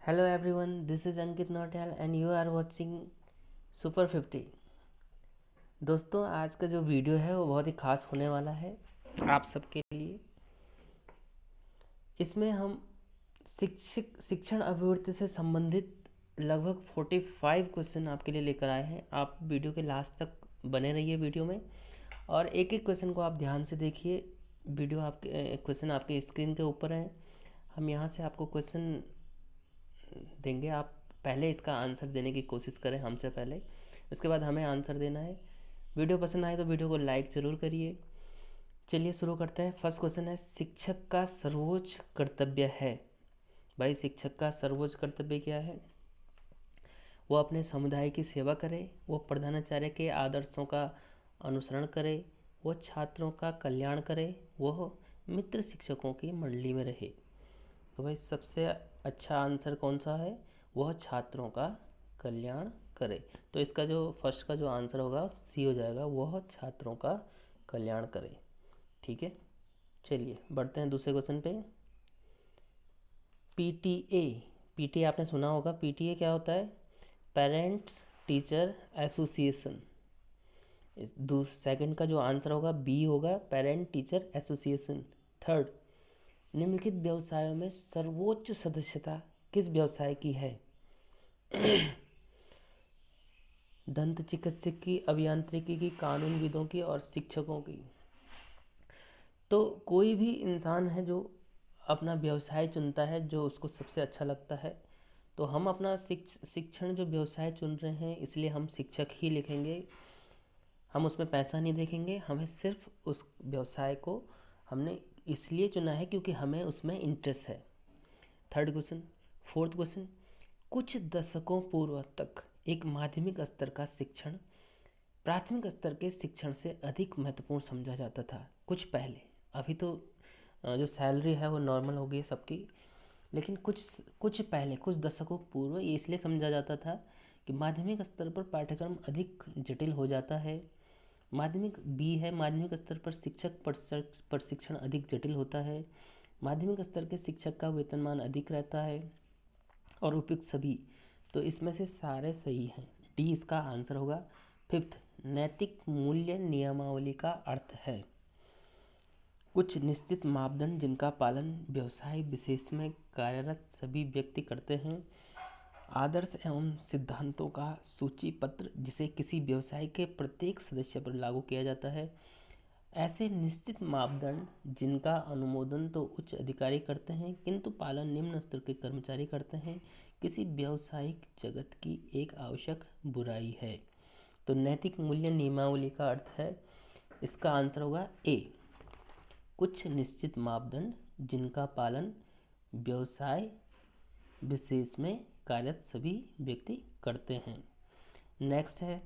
Hello everyone, this is Ankit Nautyal and you are watching Super 50। दोस्तों आज का जो वीडियो है वो बहुत ही खास होने वाला है आप सबके लिए। इसमें हम शिक्षण अभिवृत्ति से संबंधित लगभग 45 क्वेश्चन आपके लिए लेकर आए हैं। आप वीडियो के लास्ट तक बने रहिए वीडियो में और एक एक क्वेश्चन को आप ध्यान से देखिए। वीडियो आपके क्वेश्चन आपके स्क्रीन के ऊपर हैं। हम यहाँ से आपको क्वेश्चन देंगे, आप पहले इसका आंसर देने की कोशिश करें हमसे पहले, उसके बाद हमें आंसर देना है। वीडियो पसंद आए तो वीडियो को लाइक ज़रूर करिए। चलिए शुरू करते हैं। फर्स्ट क्वेश्चन है, शिक्षक का सर्वोच्च कर्तव्य है। भाई शिक्षक का सर्वोच्च कर्तव्य क्या है? वो अपने समुदाय की सेवा करे, वो प्रधानाचार्य के आदर्शों का अनुसरण करे, वो छात्रों का कल्याण करे, वो मित्र शिक्षकों की मंडली में रहे। तो भाई सबसे अच्छा आंसर कौन सा है? वह छात्रों का कल्याण करे। तो इसका जो फर्स्ट का जो आंसर होगा सी हो जाएगा, वह छात्रों का कल्याण करे। ठीक है, चलिए बढ़ते हैं दूसरे क्वेश्चन पे। पीटीए, पीटीए आपने सुना होगा। पीटीए क्या होता है? Parents teacher association. सेकंड का जो आंसर होगा बी होगा, पेरेंट टीचर एसोसिएशन। थर्ड, निम्नलिखित व्यवसायों में सर्वोच्च सदस्यता किस व्यवसाय की है? दंत चिकित्सक की, अभियांत्रिकी की, कानूनविदों की और शिक्षकों की। तो कोई भी इंसान है जो अपना व्यवसाय चुनता है जो उसको सबसे अच्छा लगता है। तो हम अपना शिक्षण जो व्यवसाय चुन रहे हैं इसलिए हम शिक्षक ही लिखेंगे। हम उसमें पैसा नहीं देखेंगे, हमें सिर्फ उस व्यवसाय को हमने इसलिए चुना है क्योंकि हमें उसमें इंटरेस्ट है। Third question. फोर्थ क्वेश्चन, कुछ दशकों पूर्व तक एक माध्यमिक स्तर का शिक्षण प्राथमिक स्तर के शिक्षण से अधिक महत्वपूर्ण समझा जाता था। कुछ पहले, अभी तो जो सैलरी है वो नॉर्मल हो गई सबकी, लेकिन कुछ पहले, कुछ दशकों पूर्व ये इसलिए समझा जाता था कि माध्यमिक स्तर पर पाठ्यक्रम अधिक जटिल हो जाता है। माध्यमिक बी है, माध्यमिक स्तर पर शिक्षक प्रशिक्षण अधिक जटिल होता है। माध्यमिक स्तर के शिक्षक का वेतनमान अधिक रहता है और उपयुक्त सभी। तो इसमें से सारे सही हैं, डी इसका आंसर होगा। फिफ्थ, नैतिक मूल्य नियमावली का अर्थ है कुछ निश्चित मापदंड जिनका पालन व्यवसाय विशेष में कार्यरत सभी व्यक्ति करते हैं। आदर्श एवं सिद्धांतों का सूची पत्र जिसे किसी व्यवसाय के प्रत्येक सदस्य पर लागू किया जाता है। ऐसे निश्चित मापदंड जिनका अनुमोदन तो उच्च अधिकारी करते हैं किंतु पालन निम्न स्तर के कर्मचारी करते हैं, किसी व्यावसायिक जगत की एक आवश्यक बुराई है। तो नैतिक मूल्य नियमावली का अर्थ है, इसका आंसर होगा ए, कुछ निश्चित मापदंड जिनका पालन व्यवसाय विशेष में कार्यरत सभी व्यक्ति करते हैं। नेक्स्ट है,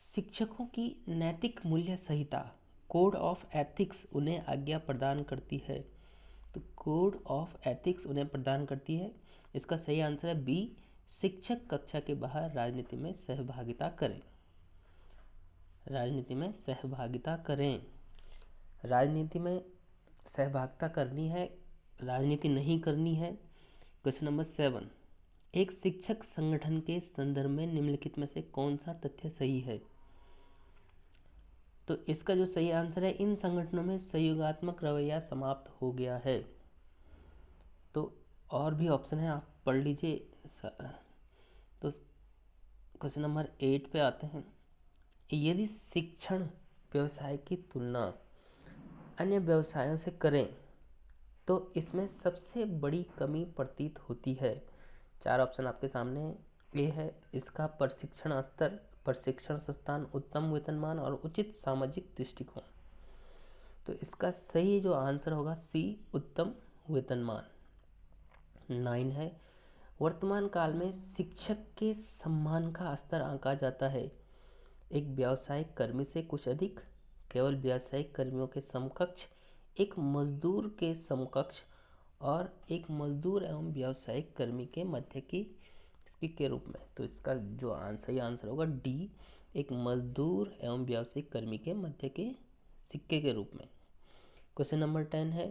शिक्षकों की नैतिक मूल्य संहिता कोड ऑफ एथिक्स उन्हें आज्ञा प्रदान करती है। तो कोड ऑफ एथिक्स उन्हें प्रदान करती है। इसका सही आंसर है बी, शिक्षक कक्षा के बाहर राजनीति में सहभागिता करें। राजनीति में सहभागिता करें। राजनीति में सहभागिता करनी है, राजनीति नहीं करनी है। क्वेश्चन नंबर 7, एक शिक्षक संगठन के संदर्भ में निम्नलिखित में से कौन सा तथ्य सही है? तो इसका जो सही आंसर है, इन संगठनों में सहयोगात्मक रवैया समाप्त हो गया है। तो और भी ऑप्शन है, आप पढ़ लीजिए। तो क्वेश्चन नंबर 8 पे आते हैं। यदि शिक्षण व्यवसाय की तुलना अन्य व्यवसायों से करें तो इसमें सबसे बड़ी कमी प्रतीत होती है। 4 ऑप्शन आपके सामने हैं। ए है इसका प्रशिक्षण स्तर, प्रशिक्षण संस्थान, उत्तम वेतनमान और उचित सामाजिक दृष्टिकोण। तो इसका सही जो आंसर होगा सी, उत्तम वेतनमान। 9 है, वर्तमान काल में शिक्षक के सम्मान का स्तर आंका जाता है एक व्यावसायिक कर्मी से कुछ अधिक, केवल व्यावसायिक कर्मियों के समकक्ष, एक मजदूर के समकक्ष और एक मजदूर एवं व्यावसायिक कर्मी के मध्य की इसकी के रूप में। तो इसका जो सही आंसर होगा डी, एक मजदूर एवं व्यावसायिक कर्मी के मध्य के सिक्के के रूप में। क्वेश्चन नंबर 10 है,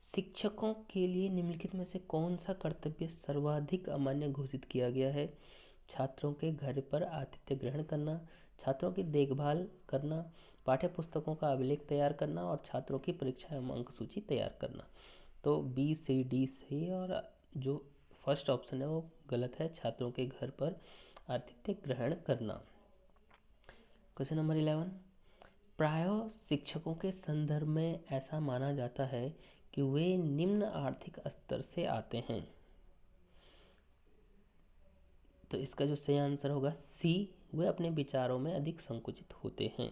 शिक्षकों के लिए निम्नलिखित में से कौन सा कर्तव्य सर्वाधिक अमान्य घोषित किया गया है? छात्रों के घर पर आतिथ्य ग्रहण करना, छात्रों की देखभाल करना, पाठ्य पुस्तकों का अभिलेख तैयार करना और छात्रों की परीक्षा एवं अंक सूची तैयार करना। तो बी, सी, डी सही, और जो फर्स्ट ऑप्शन है वो गलत है, छात्रों के घर पर आतिथ्य ग्रहण करना। क्वेश्चन नंबर 11, प्रायः शिक्षकों के संदर्भ में ऐसा माना जाता है कि वे निम्न आर्थिक स्तर से आते हैं। तो इसका जो सही आंसर होगा सी, वे अपने विचारों में अधिक संकुचित होते हैं।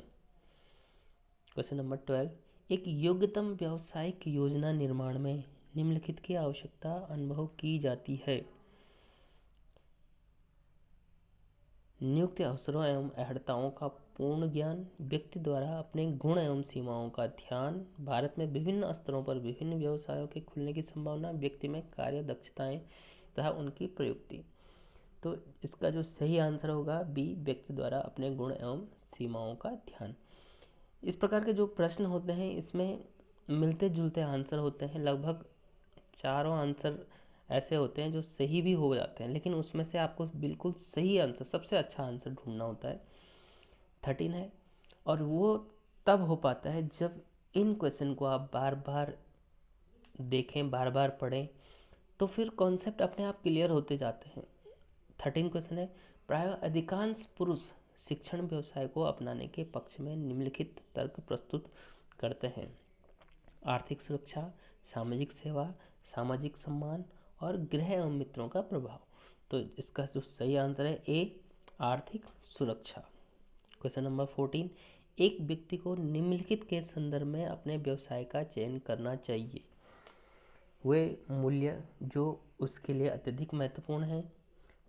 क्वेश्चन नंबर 12, एक योग्यतम व्यावसायिक योजना निर्माण में निम्नलिखित की आवश्यकता अनुभव की जाती है? नियुक्त अवसरों एवं अर्हताओं का पूर्ण ज्ञान, व्यक्ति द्वारा अपने गुण एवं सीमाओं का ध्यान, भारत में विभिन्न स्तरों पर विभिन्न व्यवसायों के खुलने की संभावना, व्यक्ति में कार्य दक्षताएं तथा उनकी प्रयुक्ति। तो इसका जो सही आंसर होगा बी, व्यक्ति द्वारा अपने गुण एवं सीमाओं का ध्यान। इस प्रकार के जो प्रश्न होते हैं इसमें मिलते जुलते आंसर होते हैं, लगभग चारों आंसर ऐसे होते हैं जो सही भी हो जाते हैं, लेकिन उसमें से आपको बिल्कुल सही आंसर, सबसे अच्छा आंसर ढूंढना होता है। 13 है, और वो तब हो पाता है जब इन क्वेश्चन को आप बार बार देखें, बार बार पढ़ें, तो फिर कॉन्सेप्ट अपने आप क्लियर होते जाते हैं। 13 क्वेश्चन है, प्रायः अधिकांश पुरुष शिक्षण व्यवसाय को अपनाने के पक्ष में निम्नलिखित तर्क प्रस्तुत करते हैं: आर्थिक सुरक्षा, सामाजिक सेवा, सामाजिक सम्मान और गृह एवं मित्रों का प्रभाव। तो इसका जो सही आंसर है ए, आर्थिक सुरक्षा। क्वेश्चन नंबर 14, एक व्यक्ति को निम्नलिखित के संदर्भ में अपने व्यवसाय का चयन करना चाहिए: वे मूल्य जो उसके लिए अत्यधिक महत्वपूर्ण है,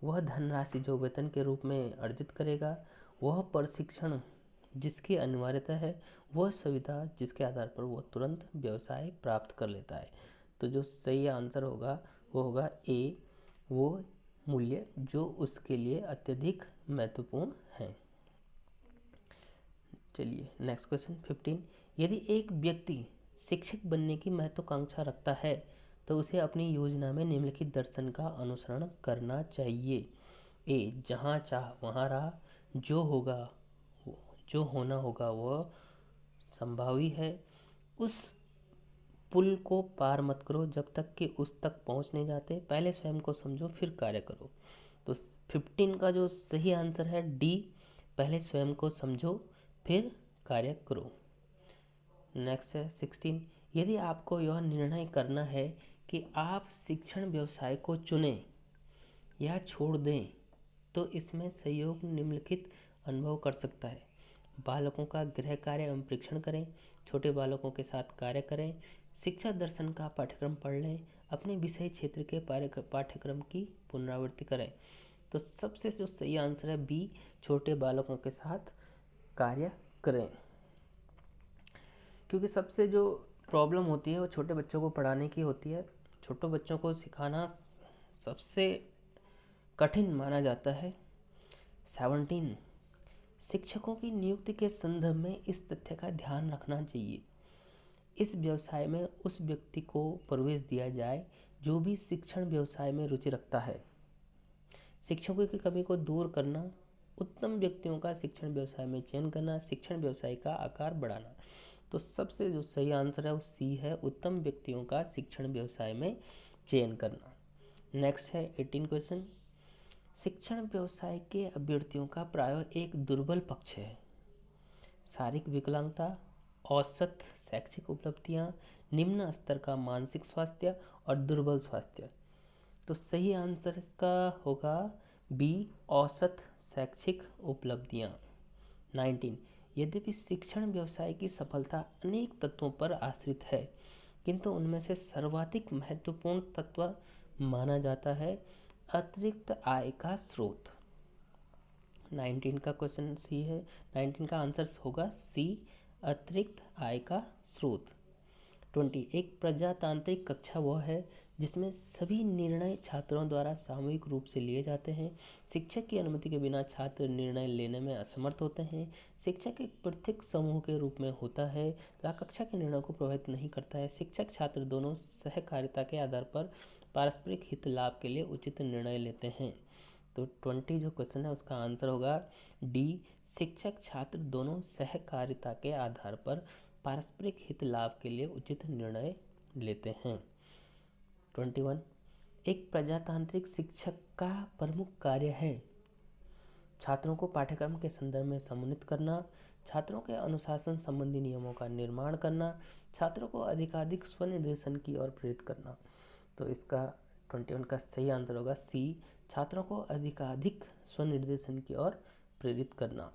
वह धनराशि जो वेतन के रूप में अर्जित करेगा, वह प्रशिक्षण जिसकी अनिवार्यता है, वह सुविधा जिसके आधार पर वह तुरंत व्यवसाय प्राप्त कर लेता है। तो जो सही आंसर होगा वो होगा ए, वो मूल्य जो उसके लिए अत्यधिक महत्वपूर्ण है। चलिए नेक्स्ट क्वेश्चन 15, यदि एक व्यक्ति शिक्षक बनने की महत्वाकांक्षा रखता है तो उसे अपनी योजना में निम्नलिखित दर्शन का अनुसरण करना चाहिए: ए, जहाँ चाह वहाँ रहा, जो होना होगा वह संभावी है, उस पुल को पार मत करो जब तक कि उस तक पहुँच नहीं जाते, पहले स्वयं को समझो फिर कार्य करो। तो 15 का जो सही आंसर है डी, पहले स्वयं को समझो फिर कार्य करो। नेक्स्ट है 16, यदि आपको यह निर्णय करना है कि आप शिक्षण व्यवसाय को चुनें या छोड़ दें तो इसमें सहयोग निम्नलिखित अनुभव कर सकता है: बालकों का गृह कार्य एवं परीक्षण करें, छोटे बालकों के साथ कार्य करें, शिक्षा दर्शन का पाठ्यक्रम पढ़ लें, अपने विषय क्षेत्र के पाठ्यक्रम की पुनरावृत्ति करें। तो सबसे जो सही आंसर है बी, छोटे बालकों के साथ कार्य करें, क्योंकि सबसे जो प्रॉब्लम होती है वो छोटे बच्चों को पढ़ाने की होती है। छोटे बच्चों को सिखाना सबसे कठिन माना जाता है। 17, शिक्षकों की नियुक्ति के संदर्भ में इस तथ्य का ध्यान रखना चाहिए: इस व्यवसाय में उस व्यक्ति को प्रवेश दिया जाए जो भी शिक्षण व्यवसाय में रुचि रखता है। शिक्षकों की कमी को दूर करना, उत्तम व्यक्तियों का शिक्षण व्यवसाय में चयन करना, शिक्षण व्यवसाय का आकार बढ़ाना। तो सबसे जो सही आंसर है वो सी है, उत्तम व्यक्तियों का शिक्षण व्यवसाय में चयन करना। नेक्स्ट है 18 क्वेश्चन, शिक्षण व्यवसाय के अभ्यर्थियों का प्रायः एक दुर्बल पक्ष है: शारीरिक विकलांगता, औसत शैक्षिक उपलब्धियां, निम्न स्तर का मानसिक स्वास्थ्य और दुर्बल स्वास्थ्य। तो सही आंसर इसका होगा बी, औसत शैक्षिक उपलब्धियां। 19, यद्यपि शिक्षण व्यवसाय की सफलता अनेक तत्वों पर आश्रित है, किंतु उनमें से सर्वाधिक महत्वपूर्ण तत्व माना जाता है अतिरिक्त आय का स्रोत। 19 का क्वेश्चन सी है, 19 का आंसर होगा सी, अतिरिक्त आय का स्रोत। 20, एक प्रजातांत्रिक कक्षा वह है जिसमें सभी निर्णय छात्रों द्वारा सामूहिक रूप से लिए जाते हैं। शिक्षक की अनुमति के बिना छात्र निर्णय लेने में असमर्थ होते हैं। शिक्षक एक पृथक समूह के रूप में होता है तथा कक्षा के निर्णय को प्रभावित नहीं करता है। शिक्षक छात्र दोनों सहकारिता के आधार पर पारस्परिक हित लाभ के लिए उचित निर्णय लेते हैं। तो 20 जो क्वेश्चन है उसका आंसर होगा डी, शिक्षक छात्र दोनों सहकारिता के आधार पर पारस्परिक हित लाभ के लिए उचित निर्णय लेते हैं। 21 एक प्रजातांत्रिक शिक्षक का प्रमुख कार्य है छात्रों को पाठ्यक्रम के संदर्भ में सम्मानित करना, छात्रों के अनुशासन संबंधी नियमों का निर्माण करना, छात्रों को अधिकाधिक स्वनिर्देशन की ओर प्रेरित करना। तो इसका 21 का सही आंसर होगा सी, छात्रों को अधिकाधिक स्वनिर्देशन की ओर प्रेरित करना।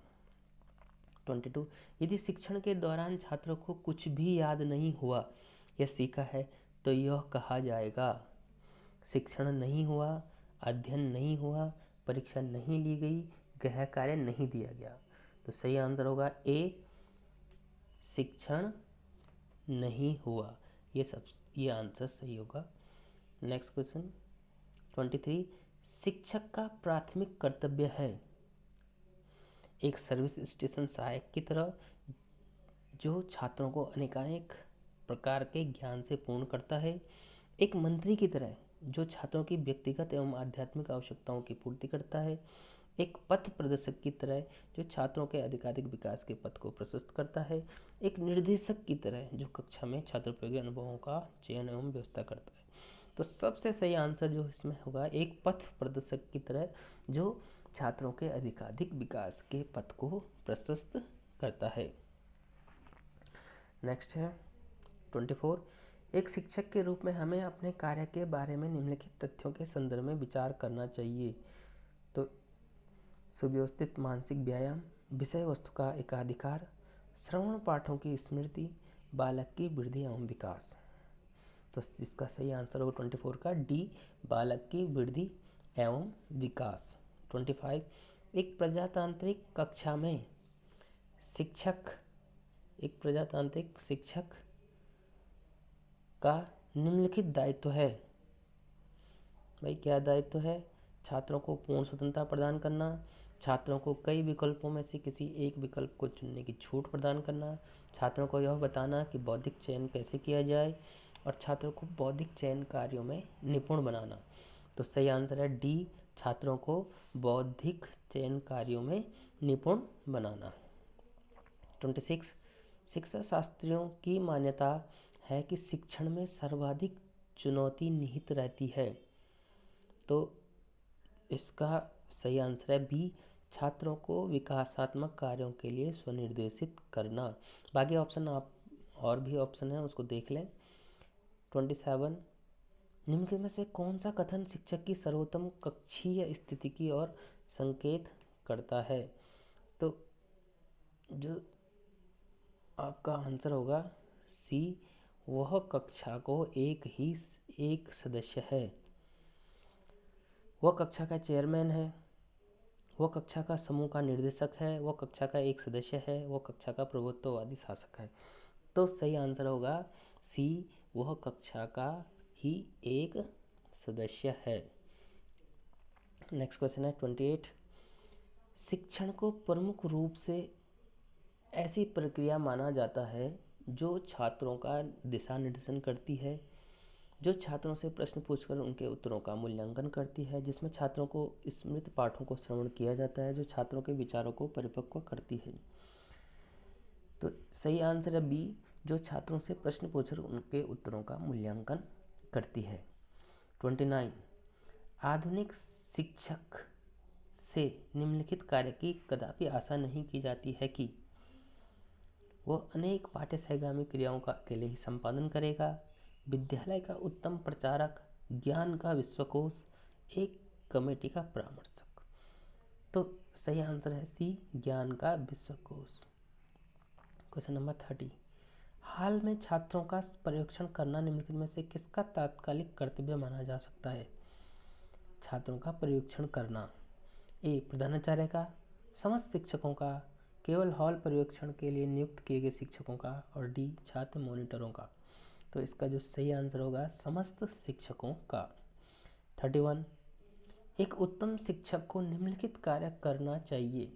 22 यदि शिक्षण के दौरान छात्रों को कुछ भी याद नहीं हुआ या सीखा है तो यह कहा जाएगा शिक्षण नहीं हुआ, अध्ययन नहीं हुआ, परीक्षा नहीं ली गई, गृह कार्य नहीं दिया गया। तो सही आंसर होगा ए, शिक्षण नहीं हुआ। ये आंसर सही होगा। नेक्स्ट क्वेश्चन 23 शिक्षक का प्राथमिक कर्तव्य है एक सर्विस स्टेशन सहायक की तरह जो छात्रों को अनेकानेक प्रकार के ज्ञान से पूर्ण करता है, एक मंत्री की तरह जो छात्रों की व्यक्तिगत एवं आध्यात्मिक आवश्यकताओं की पूर्ति करता है, एक पथ प्रदर्शक की तरह जो छात्रों के अधिकाधिक विकास के पथ को प्रशस्त करता है, एक निर्देशक की तरह जो कक्षा में छात्रोपयोगी अनुभवों का चयन एवं व्यवस्था करता है। तो सबसे सही आंसर जो इसमें होगा एक पथ प्रदर्शक की तरह जो छात्रों के अधिकाधिक विकास के पथ को प्रशस्त करता है। नेक्स्ट है 24 एक शिक्षक के रूप में हमें अपने कार्य के बारे में निम्नलिखित तथ्यों के संदर्भ में विचार करना चाहिए। तो सुव्यवस्थित मानसिक व्यायाम, विषय वस्तु का एकाधिकार, श्रवण पाठों की स्मृति, बालक की वृद्धि एवं विकास। तो इसका सही आंसर होगा 24 का डी, बालक की वृद्धि एवं विकास। 25 एक प्रजातांत्रिक कक्षा में एक प्रजातांत्रिक शिक्षक का निम्नलिखित दायित्व है। भाई क्या दायित्व है? छात्रों को पूर्ण स्वतंत्रता प्रदान करना, छात्रों को कई विकल्पों में से किसी एक विकल्प को चुनने की छूट प्रदान करना, छात्रों को यह बताना कि बौद्धिक चयन कैसे किया जाए और छात्रों को बौद्धिक चयन कार्यों में निपुण बनाना। तो सही आंसर है डी, छात्रों को बौद्धिक चयन कार्यों में निपुण बनाना। 26 शिक्षा शास्त्रियों की मान्यता है कि शिक्षण में सर्वाधिक चुनौती निहित रहती है। तो इसका सही आंसर है बी, छात्रों को विकासात्मक कार्यों के लिए स्वनिर्देशित करना। बाकी ऑप्शन आप और भी ऑप्शन है उसको देख लें। 27 निम्न में से कौन सा कथन शिक्षक की सर्वोत्तम कक्षीय स्थिति की ओर संकेत करता है? तो जो आपका आंसर होगा सी, वह कक्षा को एक सदस्य है, वह कक्षा का चेयरमैन है, वह कक्षा का समूह का निर्देशक है, वह कक्षा का एक सदस्य है, वह कक्षा का प्रभुत्ववादी शासक है। तो सही आंसर होगा सी, वह कक्षा का ही एक सदस्य है। नेक्स्ट क्वेश्चन है 28 शिक्षण को प्रमुख रूप से ऐसी प्रक्रिया माना जाता है जो छात्रों का दिशा निर्देशन करती है, जो छात्रों से प्रश्न पूछकर उनके उत्तरों का मूल्यांकन करती है, जिसमें छात्रों को स्मृत पाठों को श्रवण किया जाता है, जो छात्रों के विचारों को परिपक्व करती है। तो सही आंसर है बी, जो छात्रों से प्रश्न पूछकर उनके उत्तरों का मूल्यांकन करती है। 29 आधुनिक शिक्षक से निम्नलिखित कार्य की कदापि आशा नहीं की जाती है कि वह अनेक पाठ्य सहगामी क्रियाओं का अकेले ही संपादन करेगा, विद्यालय का उत्तम प्रचारक, ज्ञान का विश्वकोश, एक कमेटी का परामर्शक। तो सही आंसर है सी, ज्ञान का विश्वकोश। क्वेश्चन नंबर 30 हाल में छात्रों का पर्यवेक्षण करना निम्नलिखित में से किसका तात्कालिक कर्तव्य माना जा सकता है? छात्रों का पर्यवेक्षण करना, ए प्रधानाचार्य का, समस्त शिक्षकों का, केवल हॉल पर्यवेक्षण के लिए नियुक्त किए गए शिक्षकों का, और डी छात्र मॉनिटरों का। तो इसका जो सही आंसर होगा समस्त शिक्षकों का। 31, एक उत्तम शिक्षक को निम्नलिखित कार्य करना चाहिए।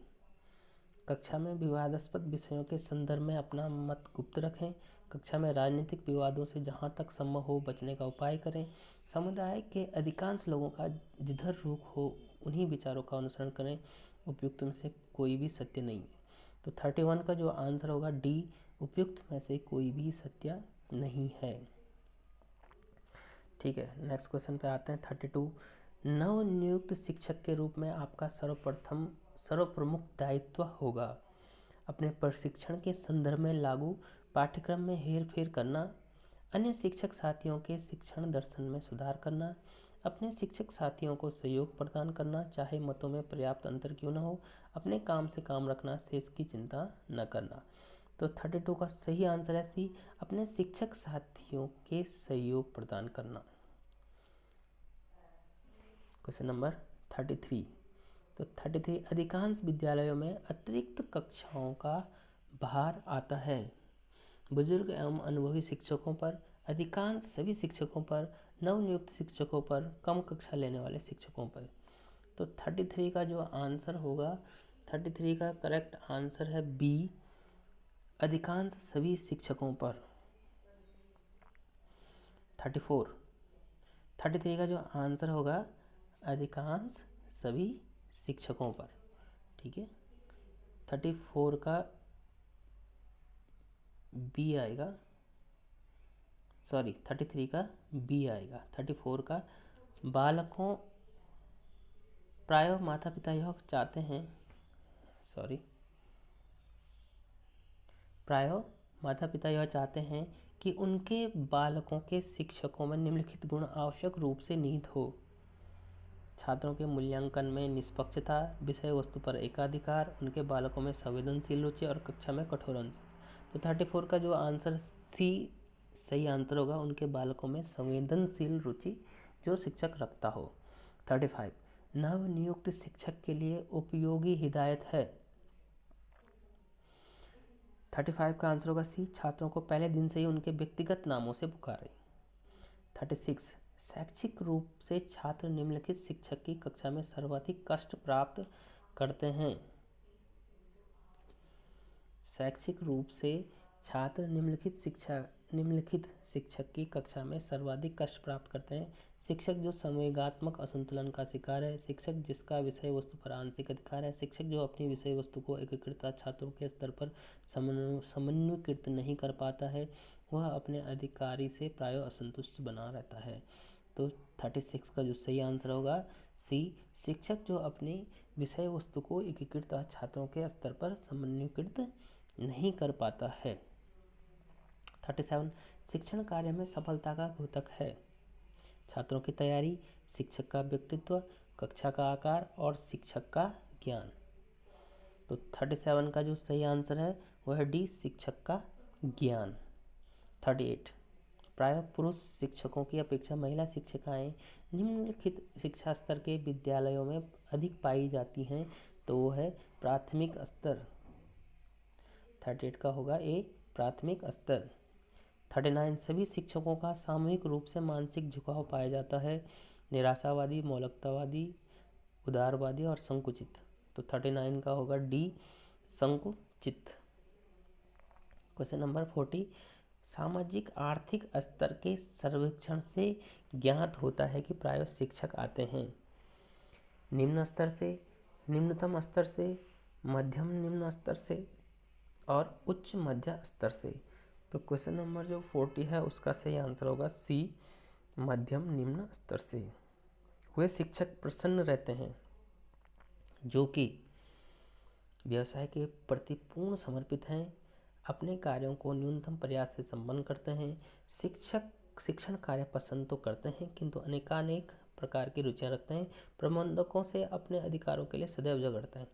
कक्षा में विवादास्पद विषयों के संदर्भ में अपना मत गुप्त रखें। कक्षा में राजनीतिक विवादों से जहां तक संभव हो बचने का उपाय करें। समुदाय के अधिकांश लोगों का जिधर रुख हो उन्हीं विचारों का अनुसरण करें। उपयुक्त में से कोई भी सत्य नहीं। तो 31 का जो आंसर होगा डी, उपयुक्त में से कोई भी सत्य नहीं है। ठीक है, नेक्स्ट क्वेश्चन पे आते हैं। 32, नवनियुक्त शिक्षक के रूप में आपका सर्वप्रमुख दायित्व होगा अपने प्रशिक्षण के संदर्भ में लागू पाठ्यक्रम में हेरफेर करना, अन्य शिक्षक साथियों के शिक्षण दर्शन में सुधार करना, अपने शिक्षक साथियों को सहयोग प्रदान करना, चाहे मतों में पर्याप्त अंतर क्यों न हो, अपने काम से काम रखना, शेष की चिंता न करना। तो 32 का सही आंसर है सी, अपने शिक्षक साथियों के सहयोग प्रदान करना। क्वेश्चन नंबर 33, तो 33, अधिकांश विद्यालयों में अतिरिक्त कक्षाओं का भार आता है बुजुर्ग एवं अनुभवी शिक्षकों पर, अधिकांश सभी शिक्षकों पर, नवनियुक्त शिक्षकों पर, कम कक्षा लेने वाले शिक्षकों पर। तो 33 का जो आंसर होगा, 33 का करेक्ट आंसर है बी, अधिकांश सभी शिक्षकों पर। 33 का जो आंसर होगा अधिकांश सभी शिक्षकों पर। ठीक है, 34 का बी आएगा, सॉरी 33 का बी आएगा। 34 का बालकों प्रायः माता पिता यह चाहते हैं, प्रायः माता पिता यह चाहते हैं कि उनके बालकों के शिक्षकों में निम्नलिखित गुण आवश्यक रूप से निहित हो। छात्रों के मूल्यांकन में निष्पक्षता, विषय वस्तु पर एकाधिकार, उनके बालकों में संवेदनशील रुचि और कक्षा में कठोर अंश। तो 34 का जो आंसर सी सही आंसर होगा, उनके बालकों में संवेदनशील रुचि जो शिक्षक रखता हो। 35, नवनियुक्त शिक्षक के लिए उपयोगी हिदायत है। 35 का आंसर होगा सी, छात्रों को पहले दिन से ही उनके व्यक्तिगत नामों से पुकारें। 36, शैक्षिक रूप से छात्र निम्नलिखित शिक्षक की कक्षा में सर्वाधिक कष्ट प्राप्त करते हैं। शैक्षिक रूप से छात्र निम्नलिखित शिक्षक की कक्षा में सर्वाधिक कष्ट प्राप्त करते हैं। शिक्षक जो संवेगात्मक असंतुलन का शिकार है, शिक्षक जिसका विषय वस्तु पर आंशिक अधिकार है, शिक्षक जो अपनी विषय वस्तु को एकीकृत छात्रों के स्तर पर समन्वयकृत नहीं कर पाता है, वह अपने अधिकारी से प्रायः असंतुष्ट बना रहता है। तो 36 का जो सही आंसर होगा सी, शिक्षक जो अपनी विषय वस्तु को एकीकृत छात्रों के स्तर पर समन्वयकृत नहीं कर पाता है। 37, शिक्षण कार्य में सफलता का द्योतक है छात्रों की तैयारी, शिक्षक का व्यक्तित्व, कक्षा का आकार और शिक्षक का ज्ञान। तो 37 का जो सही आंसर है वह डी, शिक्षक का ज्ञान। 38, प्रायः पुरुष शिक्षकों की अपेक्षा महिला शिक्षिकाएं निम्नलिखित शिक्षा स्तर के विद्यालयों में अधिक पाई जाती हैं, तो वो है प्राथमिक स्तर। 38 का होगा ए, प्राथमिक स्तर। 39, सभी शिक्षकों का सामूहिक रूप से मानसिक झुकाव पाया जाता है, निराशावादी, मौलिकतावादी, उदारवादी और संकुचित। तो 39 का होगा डी, संकुचित। क्वेश्चन नंबर 40, सामाजिक आर्थिक स्तर के सर्वेक्षण से ज्ञात होता है कि प्रायः शिक्षक आते हैं निम्न स्तर से, निम्नतम स्तर से, मध्यम निम्न स्तर से और उच्च मध्य स्तर से। तो क्वेश्चन नंबर जो 40 है उसका सही आंसर होगा सी, मध्यम निम्न स्तर से। वे शिक्षक प्रसन्न रहते हैं जो कि व्यवसाय के प्रति पूर्ण समर्पित हैं, अपने कार्यों को न्यूनतम प्रयास से संपन्न करते हैं। शिक्षक शिक्षण कार्य पसंद तो करते हैं किंतु अनेकानेक प्रकार की रुचियां रखते हैं। प्रबंधकों से अपने अधिकारों के लिए सदैव झगड़ते हैं।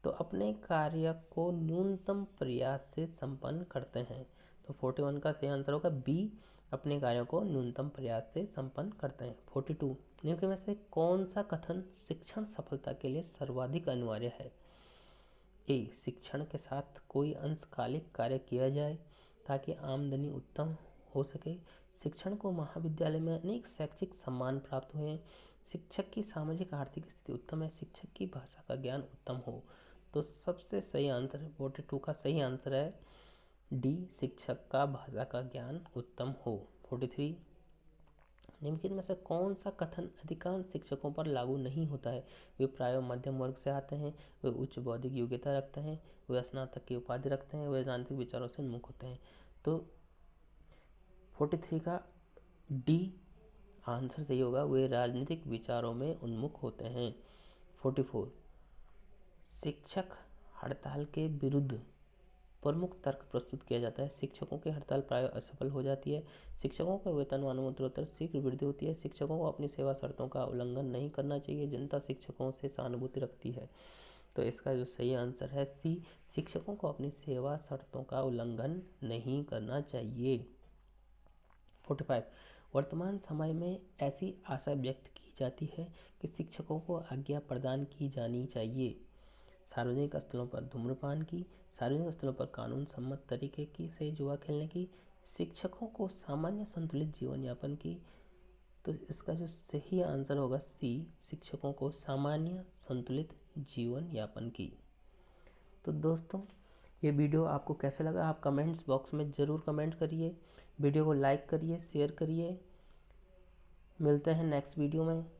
तो अपने कार्य को न्यूनतम प्रयास से संपन्न करते हैं। तो 41 का सही आंसर होगा बी, अपने कार्यों को न्यूनतम प्रयास से संपन्न करते हैं। 42, निम्न में से कौन सा कथन शिक्षण सफलता के लिए सर्वाधिक अनिवार्य है? ए, शिक्षण के साथ कोई अंशकालिक कार्य किया जाए ताकि आमदनी उत्तम हो सके। शिक्षण को महाविद्यालय में अनेक शैक्षिक सम्मान प्राप्त हुए हैं। शिक्षक की सामाजिक आर्थिक स्थिति उत्तम है। शिक्षक की भाषा का ज्ञान उत्तम हो। तो सबसे सही आंसर 42 का सही आंसर है डी, शिक्षक का भाषा का ज्ञान उत्तम हो। 43, निम्नलिखित में से कौन सा कथन अधिकांश शिक्षकों पर लागू नहीं होता है? वे प्रायः मध्यम वर्ग से आते हैं, वे उच्च बौद्धिक योग्यता रखते हैं, वे स्नातक की उपाधि रखते हैं, वे राजनीतिक विचारों से उन्मुख होते हैं। तो 43 का डी आंसर सही होगा, वे राजनीतिक विचारों में उन्मुख होते हैं। 44, शिक्षक हड़ताल के विरुद्ध प्रमुख तर्क प्रस्तुत किया जाता है। शिक्षकों की हड़ताल प्रायः असफल हो जाती है। शिक्षकों का वेतनमान में उत्तरोत्तर शीघ्र वृद्धि होती है। शिक्षकों को अपनी सेवा शर्तों का उल्लंघन नहीं करना चाहिए। जनता शिक्षकों से सहानुभूति रखती है। तो इसका जो सही आंसर है सी, शिक्षकों को अपनी सेवा शर्तों का उल्लंघन नहीं करना चाहिए। 45, वर्तमान समय में ऐसी आशा व्यक्त की जाती है कि शिक्षकों को आज्ञा प्रदान की जानी चाहिए सार्वजनिक स्थलों पर धूम्रपान की, सार्वजनिक स्थलों पर कानून सम्मत तरीके की से जुआ खेलने की, शिक्षकों को सामान्य संतुलित जीवन यापन की। तो इसका जो सही आंसर होगा सी, शिक्षकों को सामान्य संतुलित जीवन यापन की। तो दोस्तों, ये वीडियो आपको कैसा लगा आप कमेंट्स बॉक्स में ज़रूर कमेंट करिए। वीडियो को लाइक करिए, शेयर करिए। मिलते हैं नेक्स्ट वीडियो में।